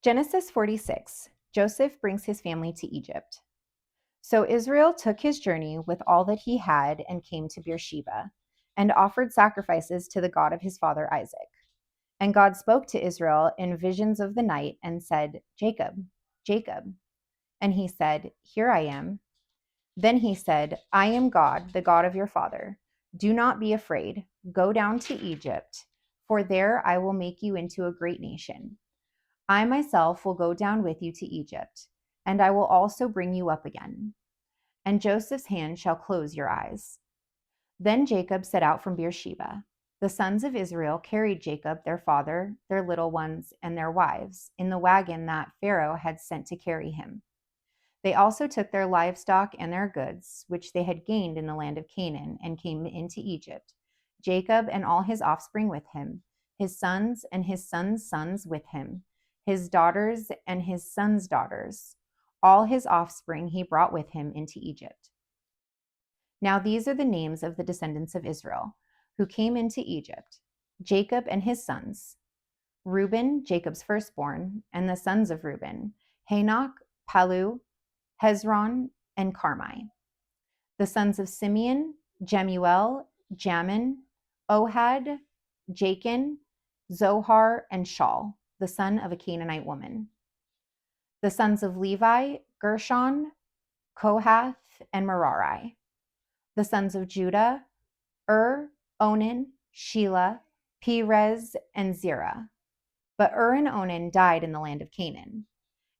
Genesis 46. Joseph brings his family to Egypt. So Israel took his journey with all that he had and came to Beersheba, and offered sacrifices to the God of his father Isaac. And God spoke to Israel in visions of the night and said, Jacob, Jacob. And he said, Here I am. Then he said, I am God, the God of your father. Do not be afraid. Go down to Egypt, for there I will make you into a great nation. I myself will go down with you to Egypt, and I will also bring you up again. And Joseph's hand shall close your eyes. Then Jacob set out from Beersheba. The sons of Israel carried Jacob, their father, their little ones, and their wives, in the wagon that Pharaoh had sent to carry him. They also took their livestock and their goods, which they had gained in the land of Canaan, and came into Egypt, Jacob and all his offspring with him, his sons and his sons' sons with him, his daughters and his sons' daughters. All his offspring he brought with him into Egypt. Now these are the names of the descendants of Israel, who came into Egypt: Jacob and his sons, Reuben, Jacob's firstborn, and the sons of Reuben, Hanok, Palu, Hezron, and Carmi. The sons of Simeon, Jemuel, Jamin, Ohad, Jachin, Zohar, and Shaul, the son of a Canaanite woman. The sons of Levi, Gershon, Kohath, and Merari. The sons of Judah, Onan, Shelah, Perez, and Zerah. But and Onan died in the land of Canaan.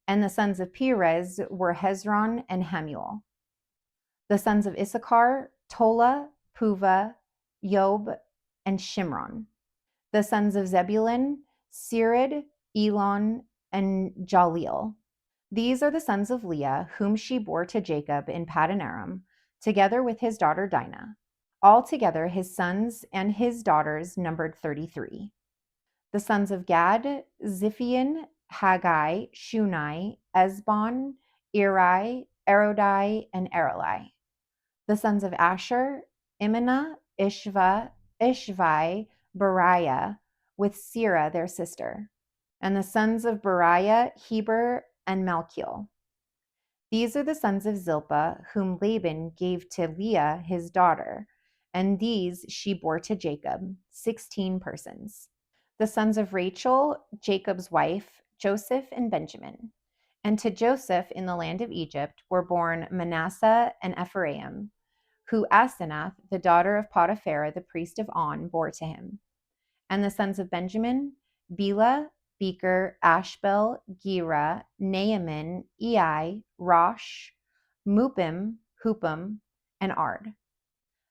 And the sons of Perez were Hezron and Hamuel. The sons of Issachar, Tola, Puva, Yob, and Shimron. The sons of Zebulun, Sered, Elon, and Jaleel. These are the sons of Leah, whom she bore to Jacob in Paddan Aram, together with his daughter Dinah. Altogether his sons and his daughters numbered 33. The sons of Gad, Ziphion, Haggai, Shunai, Esbon, Eri, Erodai, and Erelai. The sons of Asher, Imnah, Ishvai, Beriah, with Serah their sister. And the sons of Beriah, Heber, and Malchiel. These are the sons of Zilpah, whom Laban gave to Leah his daughter, and these she bore to Jacob, 16 persons. The sons of Rachel, Jacob's wife, Joseph and Benjamin. And to Joseph in the land of Egypt were born Manasseh and Ephraim, who Asenath, the daughter of Potiphar, the priest of On, bore to him. And the sons of Benjamin, Bela, Becher, Ashbel, Gera, Naaman, Ei, Rosh, Mupim, Hupim, and Ard.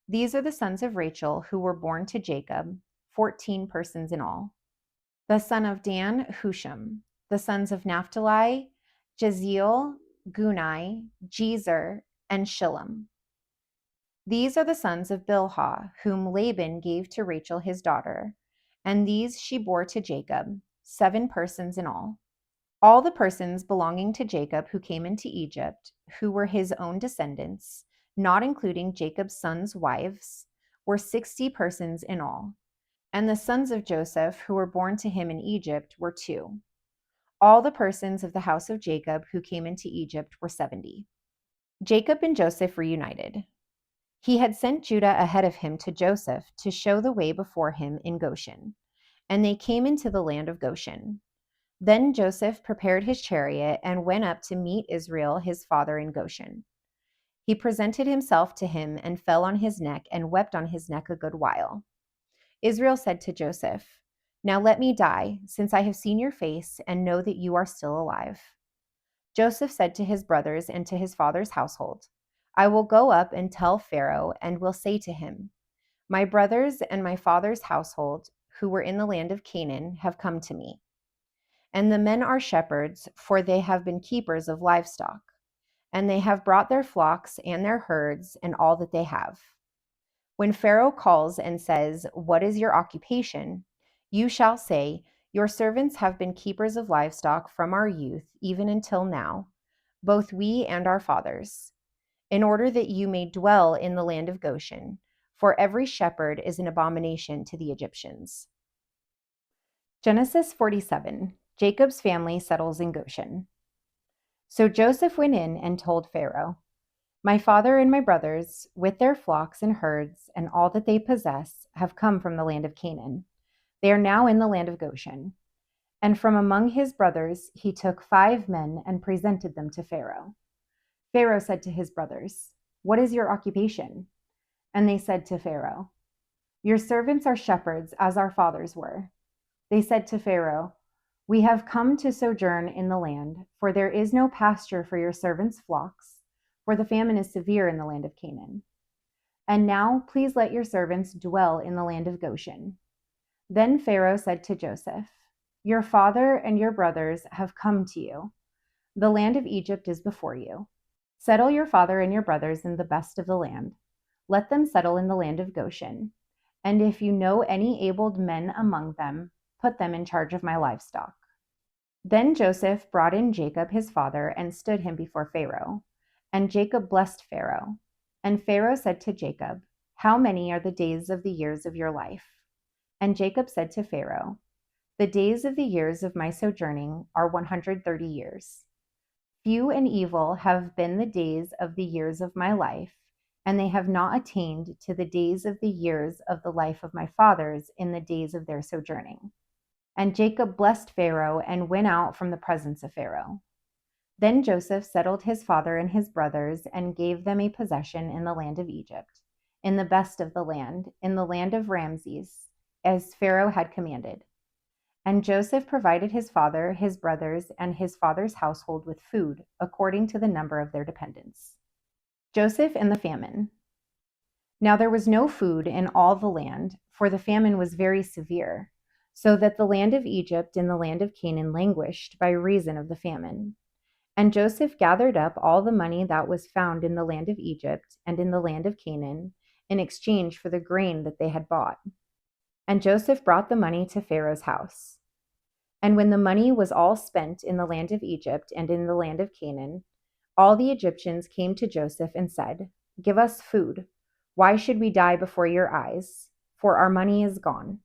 These are the sons of Rachel who were born to Jacob, 14 persons in all. The son of Dan, Husham. The sons of Naphtali, Jeziel, Gunai, Jezer, and Shillem. These are the sons of Bilhah, whom Laban gave to Rachel his daughter, and these she bore to Jacob, 7 persons in all. All the persons belonging to Jacob who came into Egypt, who were his own descendants, not including Jacob's sons' wives, were 60 persons in all. And the sons of Joseph who were born to him in Egypt were 2. All the persons of the house of Jacob who came into Egypt were 70. Jacob and Joseph reunited. He had sent Judah ahead of him to Joseph to show the way before him in Goshen, and they came into the land of Goshen. Then Joseph prepared his chariot and went up to meet Israel his father in Goshen. He presented himself to him and fell on his neck and wept on his neck a good while. Israel said to Joseph, Now let me die, since I have seen your face and know that you are still alive. Joseph said to his brothers and to his father's household, I will go up and tell Pharaoh and will say to him, My brothers and my father's household, who were in the land of Canaan, have come to me. And the men are shepherds, for they have been keepers of livestock, and they have brought their flocks and their herds and all that they have. When Pharaoh calls and says, What is your occupation? You shall say, Your servants have been keepers of livestock from our youth, even until now, both we and our fathers, in order that you may dwell in the land of Goshen, for every shepherd is an abomination to the Egyptians. Genesis 47. Jacob's family settles in Goshen. So Joseph went in and told Pharaoh, "My father and my brothers, with their flocks and herds and all that they possess, have come from the land of Canaan. They are now in the land of Goshen." And from among his brothers he took 5 men and presented them to Pharaoh. Pharaoh said to his brothers, "What is your occupation?" And they said to Pharaoh, "Your servants are shepherds, as our fathers were." They said to Pharaoh, "We have come to sojourn in the land, for there is no pasture for your servants' flocks, for the famine is severe in the land of Canaan. And now please let your servants dwell in the land of Goshen." Then Pharaoh said to Joseph, "Your father and your brothers have come to you. The land of Egypt is before you. Settle your father and your brothers in the best of the land. Let them settle in the land of Goshen. And if you know any able men among them, put them in charge of my livestock." Then Joseph brought in Jacob his father and stood him before Pharaoh. And Jacob blessed Pharaoh. And Pharaoh said to Jacob, "How many are the days of the years of your life?" And Jacob said to Pharaoh, "The days of the years of my sojourning are 130 years. Few and evil have been the days of the years of my life, and they have not attained to the days of the years of the life of my fathers in the days of their sojourning." And Jacob blessed Pharaoh and went out from the presence of Pharaoh. Then Joseph settled his father and his brothers and gave them a possession in the land of Egypt, in the best of the land, in the land of Ramses, as Pharaoh had commanded. And Joseph provided his father, his brothers, and his father's household with food, according to the number of their dependents. Joseph and the famine. Now there was no food in all the land, for the famine was very severe, so that the land of Egypt and the land of Canaan languished by reason of the famine. And Joseph gathered up all the money that was found in the land of Egypt and in the land of Canaan, in exchange for the grain that they had bought. And Joseph brought the money to Pharaoh's house. And when the money was all spent in the land of Egypt and in the land of Canaan, all the Egyptians came to Joseph and said, "Give us food. Why should we die before your eyes? For our money is gone."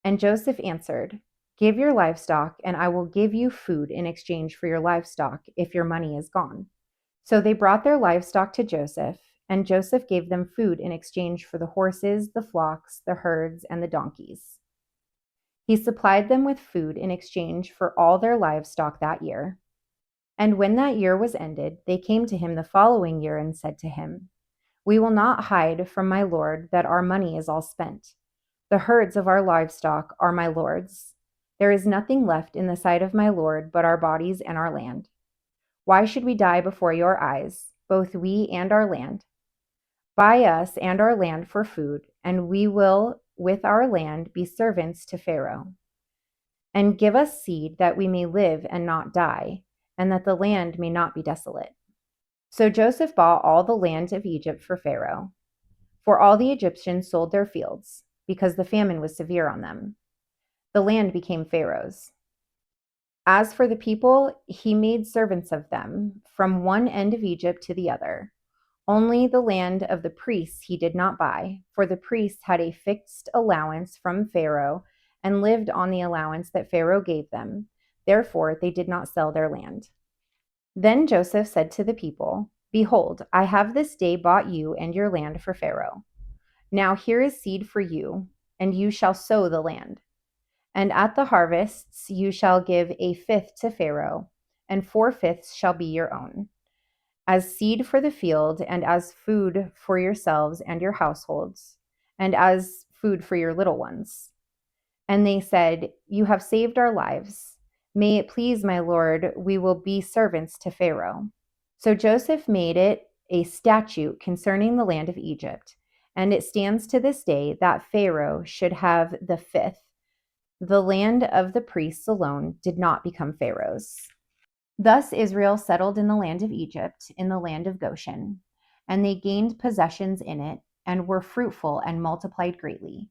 And Joseph answered, "Give your livestock, and I will give you food in exchange for your livestock if your money is gone." So they brought their livestock to Joseph, and Joseph gave them food in exchange for the horses, the flocks, the herds, and the donkeys. He supplied them with food in exchange for all their livestock that year. And when that year was ended, they came to him the following year and said to him, "We will not hide from my lord that our money is all spent. The herds of our livestock are my lord's. There is nothing left in the sight of my lord but our bodies and our land. Why should we die before your eyes, both we and our land? Buy us and our land for food, and we will, with our land, be servants to Pharaoh. And give us seed that we may live and not die, and that the land may not be desolate." So Joseph bought all the land of Egypt for Pharaoh, for all the Egyptians sold their fields, because the famine was severe on them. The land became Pharaoh's. As for the people, he made servants of them, from one end of Egypt to the other. Only the land of the priests he did not buy, for the priests had a fixed allowance from Pharaoh and lived on the allowance that Pharaoh gave them. Therefore, they did not sell their land. Then Joseph said to the people, "Behold, I have this day bought you and your land for Pharaoh. Now here is seed for you, and you shall sow the land. And at the harvests you shall give a fifth to Pharaoh, and 4/5 shall be your own, as seed for the field, and as food for yourselves and your households, and as food for your little ones." And they said, "You have saved our lives. May it please my lord, we will be servants to Pharaoh." So Joseph made it a statute concerning the land of Egypt, and it stands to this day that Pharaoh should have the fifth. The land of the priests alone did not become Pharaoh's. Thus Israel settled in the land of Egypt, in the land of Goshen, and they gained possessions in it, and were fruitful and multiplied greatly.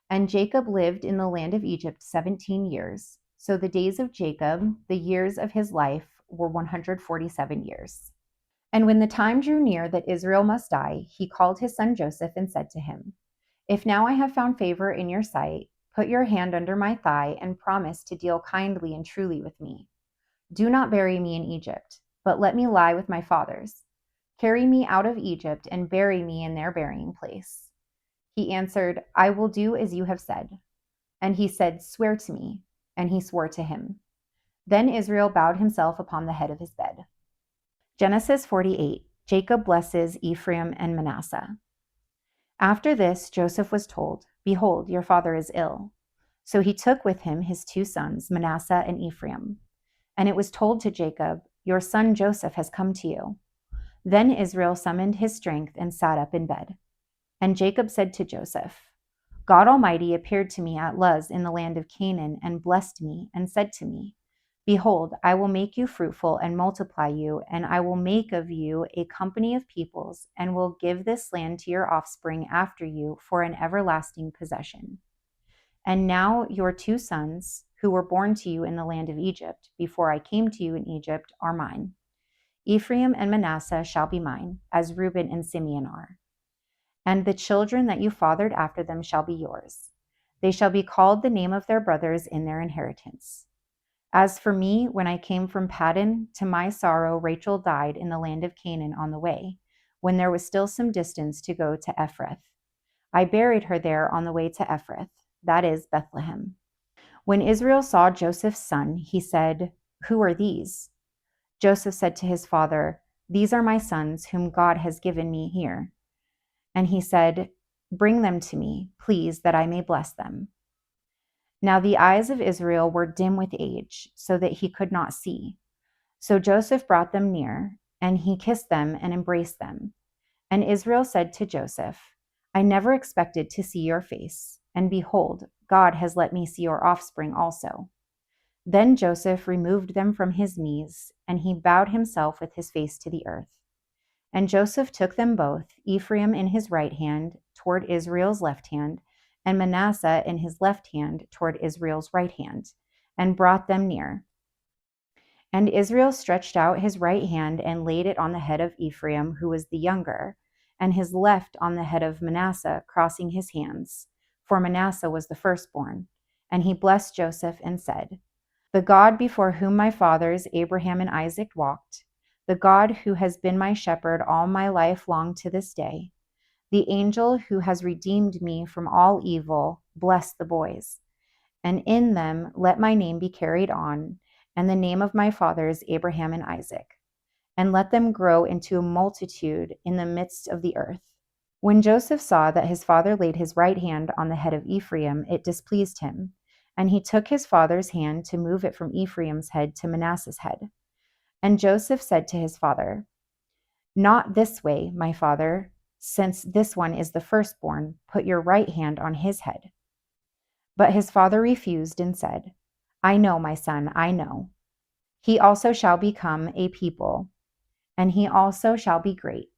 And Jacob lived in the land of Egypt 17 years. So the days of Jacob, the years of his life, were 147 years. And when the time drew near that Israel must die, he called his son Joseph and said to him, "If now I have found favor in your sight, put your hand under my thigh and promise to deal kindly and truly with me. Do not bury me in Egypt, but let me lie with my fathers. Carry me out of Egypt and bury me in their burying place." He answered, "I will do as you have said." And he said, "Swear to me." And he swore to him. Then Israel bowed himself upon the head of his bed. Genesis 48. Jacob blesses Ephraim and Manasseh. After this, Joseph was told, "Behold, your father is ill." So he took with him his two sons, Manasseh and Ephraim. And it was told to Jacob, "Your son Joseph has come to you." Then Israel summoned his strength and sat up in bed. And Jacob said to Joseph, "God Almighty appeared to me at Luz in the land of Canaan and blessed me and said to me, 'Behold, I will make you fruitful and multiply you, and I will make of you a company of peoples, and will give this land to your offspring after you for an everlasting possession.' And now your two sons, who were born to you in the land of Egypt, before I came to you in Egypt, are mine. Ephraim and Manasseh shall be mine, as Reuben and Simeon are. And the children that you fathered after them shall be yours. They shall be called the name of their brothers in their inheritance. As for me, when I came from Paddan, to my sorrow Rachel died in the land of Canaan on the way, when there was still some distance to go to Ephrath. I buried her there on the way to Ephrath, that is Bethlehem." When Israel saw Joseph's son, he said, "Who are these?" Joseph said to his father, "These are my sons, whom God has given me here." And he said, "Bring them to me, please, that I may bless them." Now the eyes of Israel were dim with age, so that he could not see. So Joseph brought them near, and he kissed them and embraced them. And Israel said to Joseph, "I never expected to see your face, and behold, God has let me see your offspring also." Then Joseph removed them from his knees, and he bowed himself with his face to the earth. And Joseph took them both, Ephraim in his right hand toward Israel's left hand, and Manasseh in his left hand toward Israel's right hand, and brought them near. And Israel stretched out his right hand and laid it on the head of Ephraim, who was the younger, and his left on the head of Manasseh, crossing his hands, for Manasseh was the firstborn. And he blessed Joseph and said, "The God before whom my fathers Abraham and Isaac walked, the God who has been my shepherd all my life long to this day, the angel who has redeemed me from all evil, bless the boys. And in them let my name be carried on, and the name of my fathers Abraham and Isaac, and let them grow into a multitude in the midst of the earth." When Joseph saw that his father laid his right hand on the head of Ephraim, it displeased him, and he took his father's hand to move it from Ephraim's head to Manasseh's head. And Joseph said to his father, "Not this way, my father, since this one is the firstborn, put your right hand on his head." But his father refused and said, "I know, my son, I know. He also shall become a people, and he also shall be great.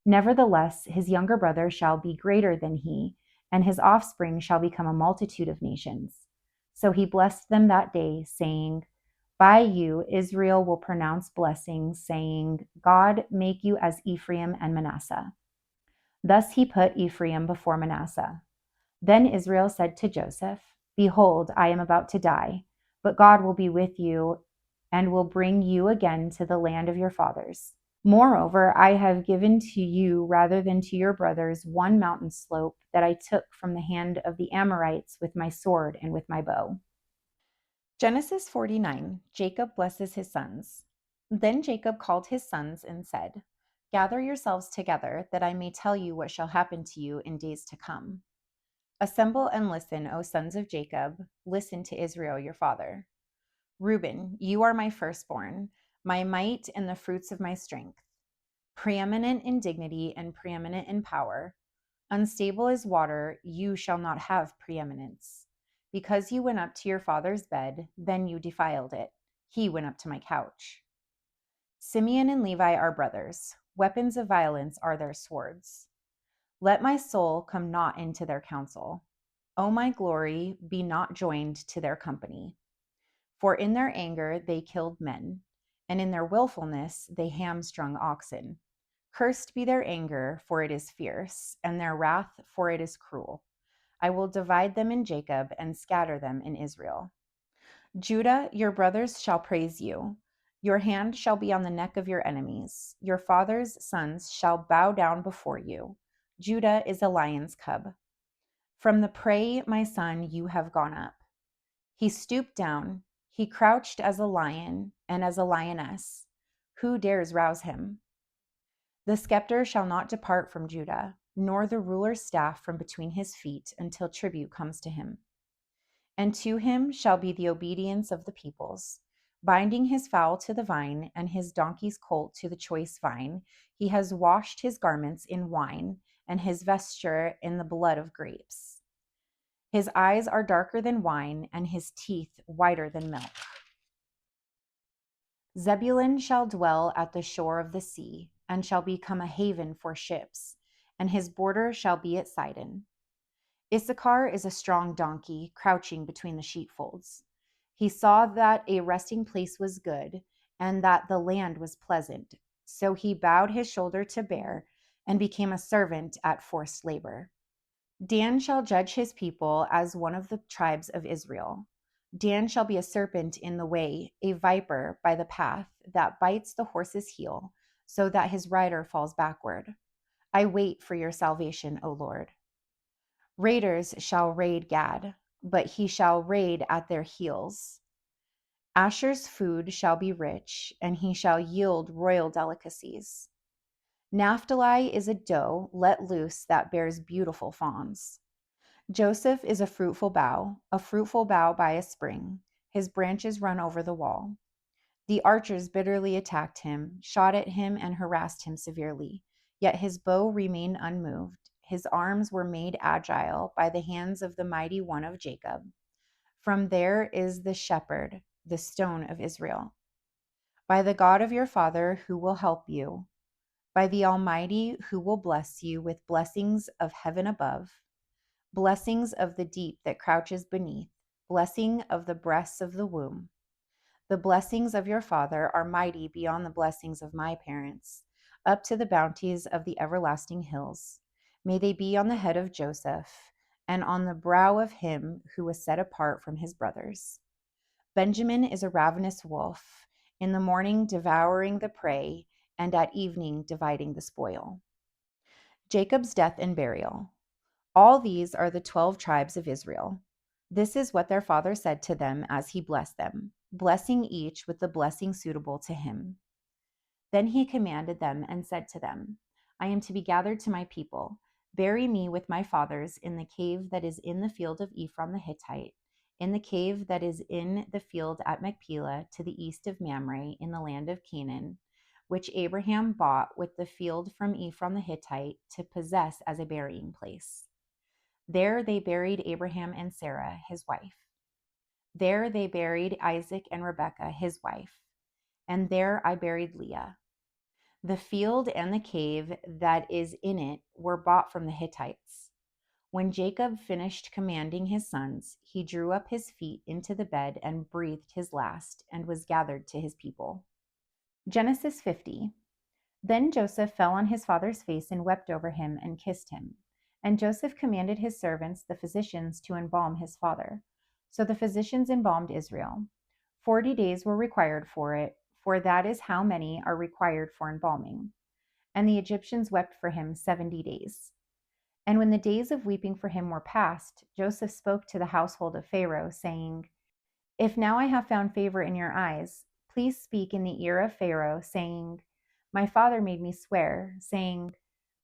Nevertheless, his younger brother shall be greater than he, and his offspring shall become a multitude of nations." So he blessed them that day, saying, "By you Israel will pronounce blessings, saying, 'God make you as Ephraim and Manasseh.'" Thus he put Ephraim before Manasseh. Then Israel said to Joseph, "Behold, I am about to die, but God will be with you and will bring you again to the land of your fathers. Moreover, I have given to you rather than to your brothers one mountain slope that I took from the hand of the Amorites with my sword and with my bow." Genesis 49. Jacob blesses his sons. Then Jacob called his sons and said, "Gather yourselves together, that I may tell you what shall happen to you in days to come. Assemble and listen, O sons of Jacob. Listen to Israel your father. Reuben, you are my firstborn, my might and the fruits of my strength, preeminent in dignity and preeminent in power. Unstable as water, you shall not have preeminence. Because you went up to your father's bed, then you defiled it. He went up to my couch. Simeon and Levi are brothers. Weapons of violence are their swords. Let my soul come not into their counsel. O my glory, be not joined to their company. For in their anger they killed men, and in their willfulness they hamstrung oxen. Cursed be their anger, for it is fierce, and their wrath, for it is cruel. I will divide them in Jacob and scatter them in Israel. Judah, your brothers shall praise you. Your hand shall be on the neck of your enemies. Your father's sons shall bow down before you. Judah is a lion's cub. From the prey, my son, you have gone up. He stooped down. He crouched as a lion and as a lioness. Who dares rouse him? The scepter shall not depart from Judah, nor the ruler's staff from between his feet until tribute comes to him. And to him shall be the obedience of the peoples. Binding his foal to the vine and his donkey's colt to the choice vine, he has washed his garments in wine and his vesture in the blood of grapes. His eyes are darker than wine and his teeth whiter than milk. Zebulun shall dwell at the shore of the sea and shall become a haven for ships, and his border shall be at Sidon. Issachar is a strong donkey, crouching between the sheepfolds. He saw that a resting place was good, and that the land was pleasant. So he bowed his shoulder to bear, and became a servant at forced labor. Dan shall judge his people as one of the tribes of Israel. Dan shall be a serpent in the way, a viper by the path, that bites the horse's heel, so that his rider falls backward. I wait for your salvation, O Lord. Raiders shall raid Gad, but he shall raid at their heels. Asher's food shall be rich, and he shall yield royal delicacies. Naphtali is a doe let loose that bears beautiful fawns. Joseph is a fruitful bough by a spring. His branches run over the wall. The archers bitterly attacked him, shot at him, and harassed him severely. Yet his bow remained unmoved. His arms were made agile by the hands of the mighty one of Jacob. From there is the shepherd, the stone of Israel. By the God of your father who will help you, by the Almighty who will bless you with blessings of heaven above, blessings of the deep that crouches beneath, blessing of the breasts of the womb. The blessings of your father are mighty beyond the blessings of my parents, up to the bounties of the everlasting hills. May they be on the head of Joseph and on the brow of him who was set apart from his brothers. Benjamin is a ravenous wolf, in the morning devouring the prey, and at evening dividing the spoil. Jacob's death and burial. All these are the 12 tribes of Israel. This is what their father said to them as he blessed them, blessing each with the blessing suitable to him. Then he commanded them and said to them, I am to be gathered to my people. Bury me with my fathers in the cave that is in the field of Ephron the Hittite, in the cave that is in the field at Machpelah to the east of Mamre in the land of Canaan, which Abraham bought with the field from Ephron the Hittite to possess as a burying place. There they buried Abraham and Sarah, his wife. There they buried Isaac and Rebekah, his wife. And there I buried Leah. The field and the cave that is in it were bought from the Hittites. When Jacob finished commanding his sons, he drew up his feet into the bed and breathed his last, and was gathered to his people. Genesis 50. Then Joseph fell on his father's face and wept over him and kissed him. And Joseph commanded his servants, the physicians, to embalm his father. So the physicians embalmed Israel. 40 days were required for it, for that is how many are required for embalming. And the Egyptians wept for him 70 days. And when the days of weeping for him were past, Joseph spoke to the household of Pharaoh, saying, If now I have found favor in your eyes, please speak in the ear of Pharaoh, saying, My father made me swear, saying,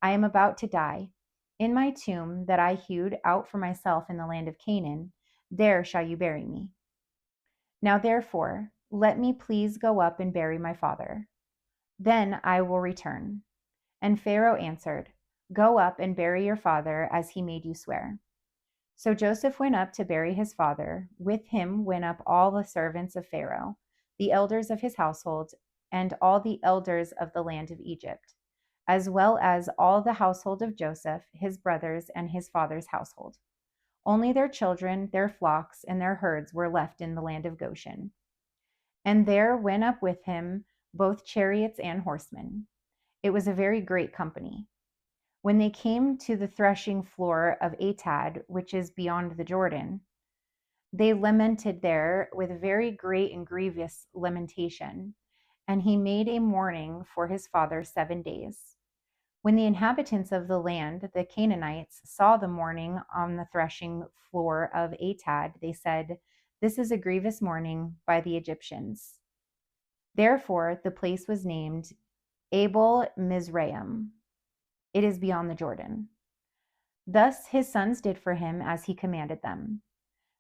I am about to die. In my tomb that I hewed out for myself in the land of Canaan, there shall you bury me. Now therefore, let me please go up and bury my father. Then I will return. And Pharaoh answered, Go up and bury your father as he made you swear. So Joseph went up to bury his father. With him went up all the servants of Pharaoh, the elders of his household, and all the elders of the land of Egypt, as well as all the household of Joseph, his brothers, and his father's household. Only their children, their flocks, and their herds were left in the land of Goshen. And there went up with him both chariots and horsemen. It was a very great company. When they came to the threshing floor of Atad, which is beyond the Jordan, they lamented there with very great and grievous lamentation. And he made a mourning for his father 7 days. When the inhabitants of the land, the Canaanites, saw the mourning on the threshing floor of Atad, they said, "This is a grievous mourning by the Egyptians." Therefore, the place was named Abel Mizraim. It is beyond the Jordan. Thus his sons did for him as he commanded them.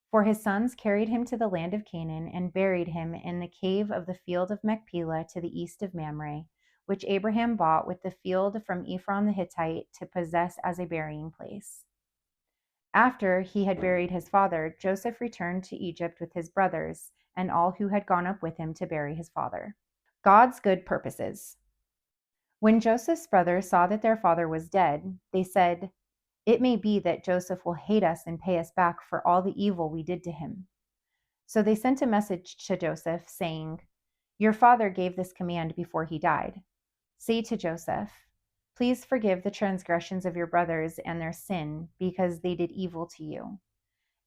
For his sons carried him to the land of Canaan and buried him in the cave of the field of Machpelah to the east of Mamre, which Abraham bought with the field from Ephron the Hittite to possess as a burying place. After he had buried his father, Joseph returned to Egypt with his brothers and all who had gone up with him to bury his father. God's good purposes. When Joseph's brothers saw that their father was dead, they said, "It may be that Joseph will hate us and pay us back for all the evil we did to him." So they sent a message to Joseph saying, "Your father gave this command before he died. Say to Joseph, 'Please forgive the transgressions of your brothers and their sin, because they did evil to you.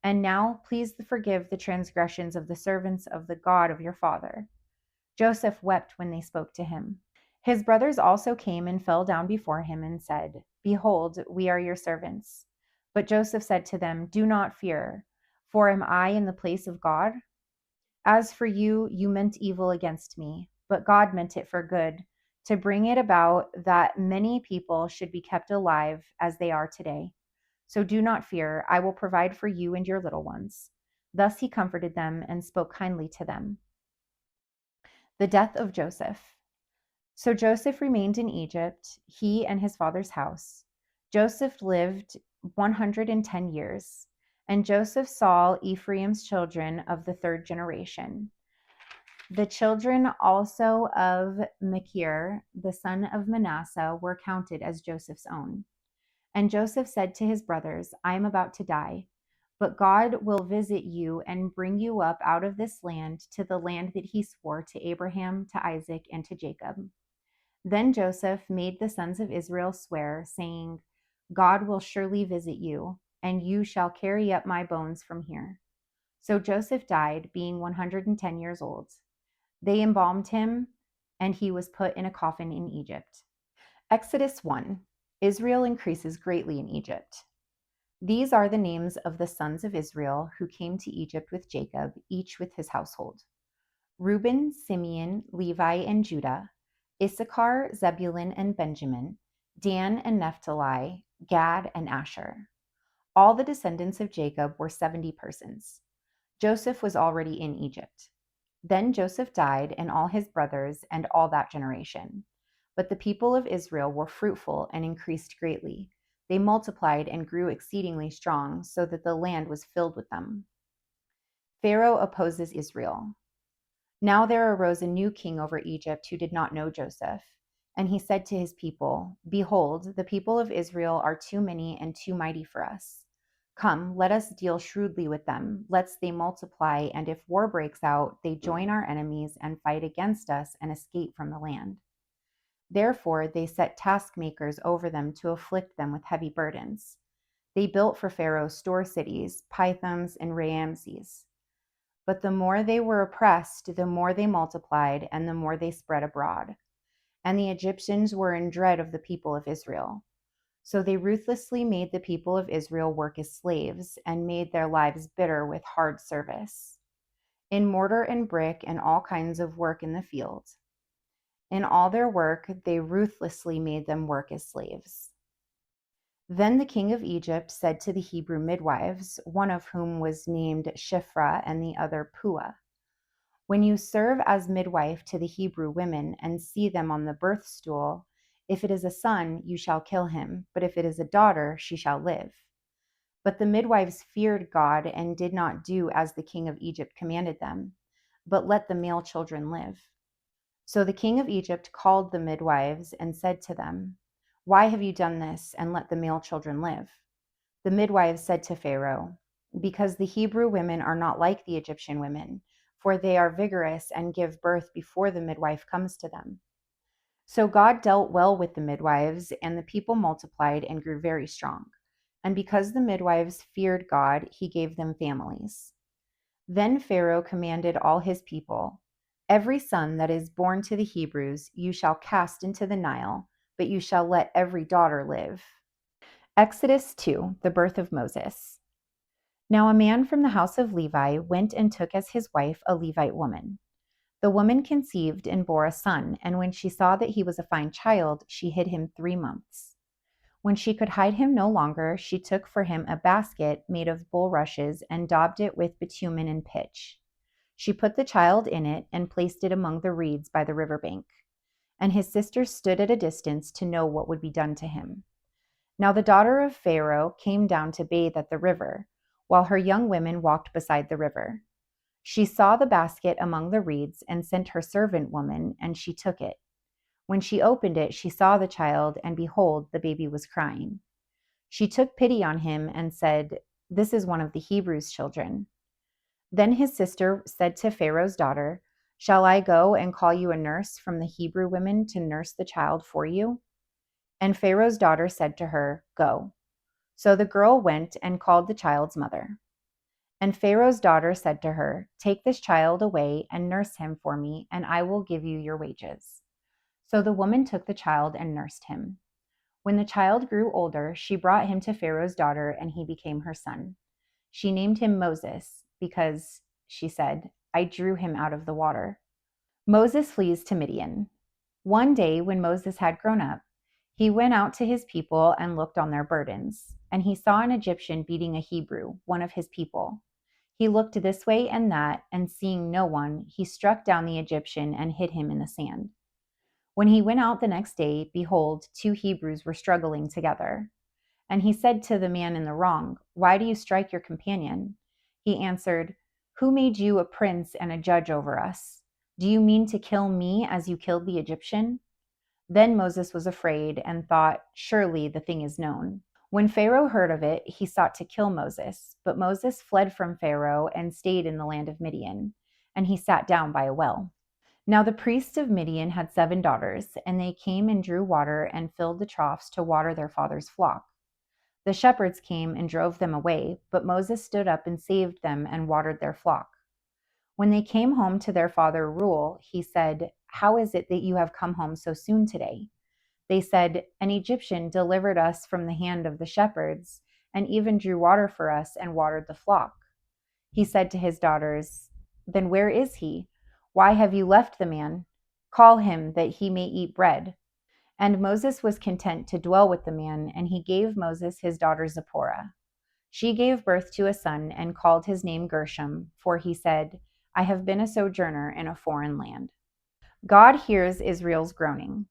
And now please forgive the transgressions of the servants of the God of your father.'" Joseph wept when they spoke to him. His brothers also came and fell down before him and said, "Behold, we are your servants." But Joseph said to them, "Do not fear, for am I in the place of God? As for you, you meant evil against me, but God meant it for good, to bring it about that many people should be kept alive as they are today. So do not fear, I will provide for you and your little ones." Thus he comforted them and spoke kindly to them. The death of Joseph. So Joseph remained in Egypt, he and his father's house. Joseph lived 110 years, and Joseph saw Ephraim's children of the third generation. The children also of Machir, the son of Manasseh, were counted as Joseph's own. And Joseph said to his brothers, "I am about to die, but God will visit you and bring you up out of this land to the land that he swore to Abraham, to Isaac, and to Jacob." Then Joseph made the sons of Israel swear, saying, "God will surely visit you, and you shall carry up my bones from here." So Joseph died, being 110 years old. They embalmed him, and he was put in a coffin in Egypt. Exodus 1. Israel increases greatly in Egypt. These are the names of the sons of Israel who came to Egypt with Jacob, each with his household: Reuben, Simeon, Levi, and Judah; Issachar, Zebulun, and Benjamin; Dan and Naphtali; Gad and Asher. All the descendants of Jacob were 70 persons. Joseph was already in Egypt. Then Joseph died, and all his brothers, and all that generation. But the people of Israel were fruitful and increased greatly. They multiplied and grew exceedingly strong, so that the land was filled with them. Pharaoh opposes Israel. Now there arose a new king over Egypt who did not know Joseph. And he said to his people, "Behold, the people of Israel are too many and too mighty for us. Come, let us deal shrewdly with them, lest they multiply, and if war breaks out, they join our enemies and fight against us and escape from the land." Therefore they set taskmakers over them to afflict them with heavy burdens. They built for Pharaoh store cities, Pithom and Ramses. But the more they were oppressed, the more they multiplied, and the more they spread abroad. And the Egyptians were in dread of the people of Israel. So they ruthlessly made the people of Israel work as slaves, and made their lives bitter with hard service, in mortar and brick and all kinds of work in the field. In all their work, they ruthlessly made them work as slaves. Then the king of Egypt said to the Hebrew midwives, one of whom was named Shiphrah and the other Puah, "When you serve as midwife to the Hebrew women and see them on the birth stool, if it is a son, you shall kill him, but if it is a daughter, she shall live." But the midwives feared God and did not do as the king of Egypt commanded them, but let the male children live. So the king of Egypt called the midwives and said to them, "Why have you done this and let the male children live?" The midwives said to Pharaoh, "Because the Hebrew women are not like the Egyptian women, for they are vigorous and give birth before the midwife comes to them." So God dealt well with the midwives, and the people multiplied and grew very strong. And because the midwives feared God, he gave them families. Then Pharaoh commanded all his people, "Every son that is born to the Hebrews you shall cast into the Nile, but you shall let every daughter live." Exodus 2, the birth of Moses. Now a man from the house of Levi went and took as his wife a Levite woman. The woman conceived and bore a son, and when she saw that he was a fine child, she hid him 3 months. When she could hide him no longer, she took for him a basket made of bulrushes and daubed it with bitumen and pitch. She put the child in it and placed it among the reeds by the river bank. And his sisters stood at a distance to know what would be done to him. Now the daughter of Pharaoh came down to bathe at the river, while her young women walked beside the river. She saw the basket among the reeds and sent her servant woman, and she took it. When she opened it, she saw the child, and behold, the baby was crying. She took pity on him and said, "This is one of the Hebrews' children." Then his sister said to Pharaoh's daughter, "Shall I go and call you a nurse from the Hebrew women to nurse the child for you?" And Pharaoh's daughter said to her, "Go." So the girl went and called the child's mother. And Pharaoh's daughter said to her, "Take this child away and nurse him for me, and I will give you your wages." So the woman took the child and nursed him. When the child grew older, she brought him to Pharaoh's daughter, and he became her son. She named him Moses because, she said, "I drew him out of the water." Moses flees to Midian. One day, when Moses had grown up, he went out to his people and looked on their burdens. And he saw an Egyptian beating a Hebrew, one of his people. He looked this way and that, and seeing no one, he struck down the Egyptian and hid him in the sand. When he went out the next day, behold, 2 Hebrews were struggling together. And he said to the man in the wrong, "Why do you strike your companion?" He answered, "Who made you a prince and a judge over us? Do you mean to kill me as you killed the Egyptian?" Then Moses was afraid and thought, "Surely the thing is known." When Pharaoh heard of it, he sought to kill Moses. But Moses fled from Pharaoh and stayed in the land of Midian, and he sat down by a well. Now the priests of Midian had 7 daughters, and they came and drew water and filled the troughs to water their father's flock. The shepherds came and drove them away, but Moses stood up and saved them and watered their flock. When they came home to their father Reuel, he said, "How is it that you have come home so soon today?" They said, "An Egyptian delivered us from the hand of the shepherds, and even drew water for us and watered the flock." He said to his daughters, "Then where is he? Why have you left the man? Call him that he may eat bread." And Moses was content to dwell with the man, and he gave Moses his daughter Zipporah. She gave birth to a son and called his name Gershom, for he said, "I have been a sojourner in a foreign land." God hears Israel's groaning.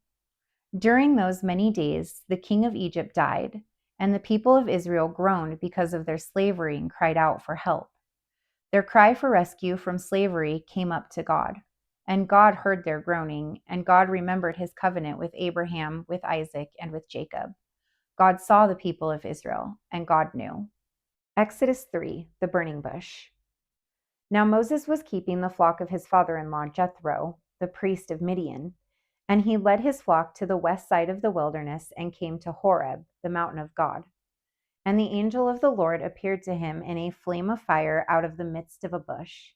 During those many days, the king of Egypt died, and the people of Israel groaned because of their slavery and cried out for help. Their cry for rescue from slavery came up to God, and God heard their groaning, and God remembered his covenant with Abraham, with Isaac, and with Jacob. God saw the people of Israel, and God knew. Exodus 3, the burning bush. Now Moses was keeping the flock of his father-in-law Jethro, the priest of Midian, and he led his flock to the west side of the wilderness and came to Horeb, the mountain of God. And the angel of the Lord appeared to him in a flame of fire out of the midst of a bush.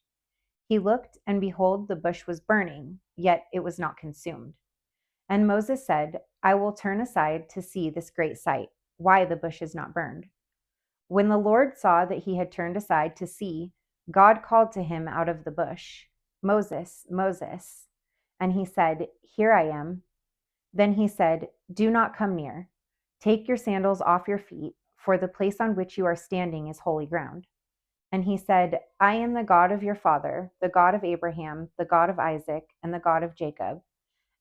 He looked, and behold, the bush was burning, yet it was not consumed. And Moses said, "I will turn aside to see this great sight, why the bush is not burned." When the Lord saw that he had turned aside to see, God called to him out of the bush, "Moses, Moses." And he said, "Here I am." Then he said, "Do not come near. Take your sandals off your feet, for the place on which you are standing is holy ground." And he said, "I am the God of your father, the God of Abraham, the God of Isaac, and the God of Jacob."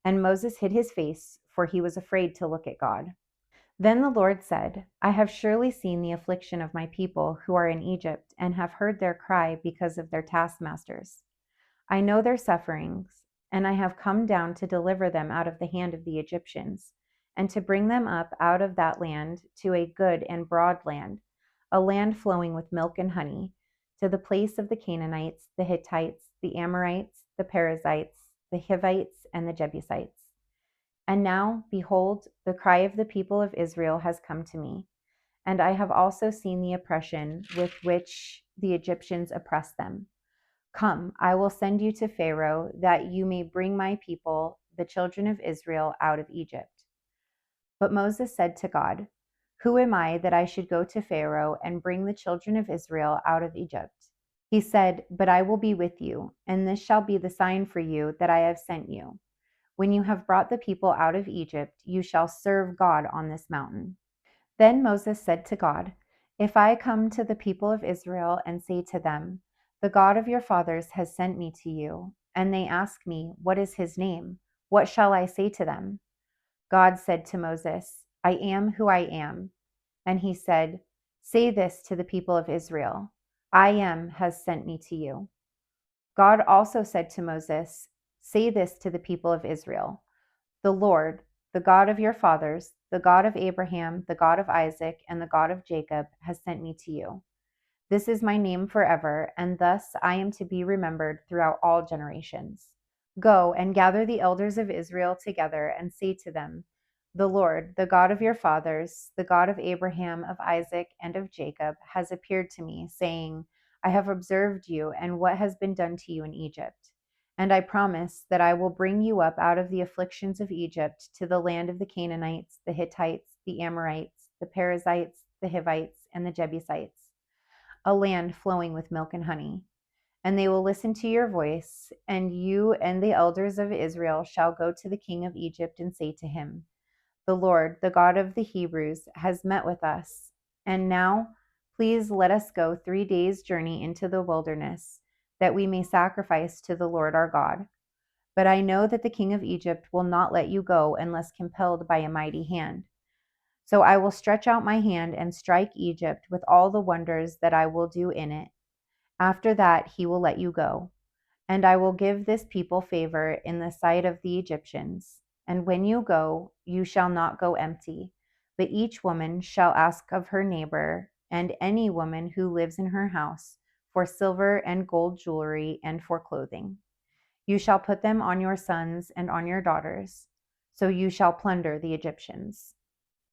And Moses hid his face, for he was afraid to look at God. Then the Lord said, "I have surely seen the affliction of my people who are in Egypt, and have heard their cry because of their taskmasters. I know their sufferings, and I have come down to deliver them out of the hand of the Egyptians, and to bring them up out of that land to a good and broad land, a land flowing with milk and honey, to the place of the Canaanites, the Hittites, the Amorites, the Perizzites, the Hivites, and the Jebusites. And now, behold, the cry of the people of Israel has come to me, and I have also seen the oppression with which the Egyptians oppress them. Come, I will send you to Pharaoh, that you may bring my people, the children of Israel, out of Egypt. But Moses said to God, Who am I that I should go to Pharaoh and bring the children of Israel out of Egypt? He said, But I will be with you, and this shall be the sign for you that I have sent you. When you have brought the people out of Egypt, you shall serve God on this mountain. Then Moses said to God, If I come to the people of Israel and say to them, The God of your fathers has sent me to you, and they ask me, What is his name? What shall I say to them? God said to Moses, I am who I am. And he said, Say this to the people of Israel, I am has sent me to you. God also said to Moses, Say this to the people of Israel, The Lord, the God of your fathers, the God of Abraham, the God of Isaac, and the God of Jacob, has sent me to you. This is my name forever, and thus I am to be remembered throughout all generations. Go and gather the elders of Israel together and say to them, The Lord, the God of your fathers, the God of Abraham, of Isaac, and of Jacob, has appeared to me, saying, I have observed you and what has been done to you in Egypt. And I promise that I will bring you up out of the afflictions of Egypt to the land of the Canaanites, the Hittites, the Amorites, the Perizzites, the Hivites, and the Jebusites, a land flowing with milk and honey. And they will listen to your voice, and you and the elders of Israel shall go to the king of Egypt and say to him, The Lord, the God of the Hebrews, has met with us. And now, please let us go 3 days' journey into the wilderness, that we may sacrifice to the Lord our God. But I know that the king of Egypt will not let you go unless compelled by a mighty hand. So I will stretch out my hand and strike Egypt with all the wonders that I will do in it. After that, he will let you go. And I will give this people favor in the sight of the Egyptians. And when you go, you shall not go empty, but each woman shall ask of her neighbor and any woman who lives in her house for silver and gold jewelry and for clothing. You shall put them on your sons and on your daughters, so you shall plunder the Egyptians.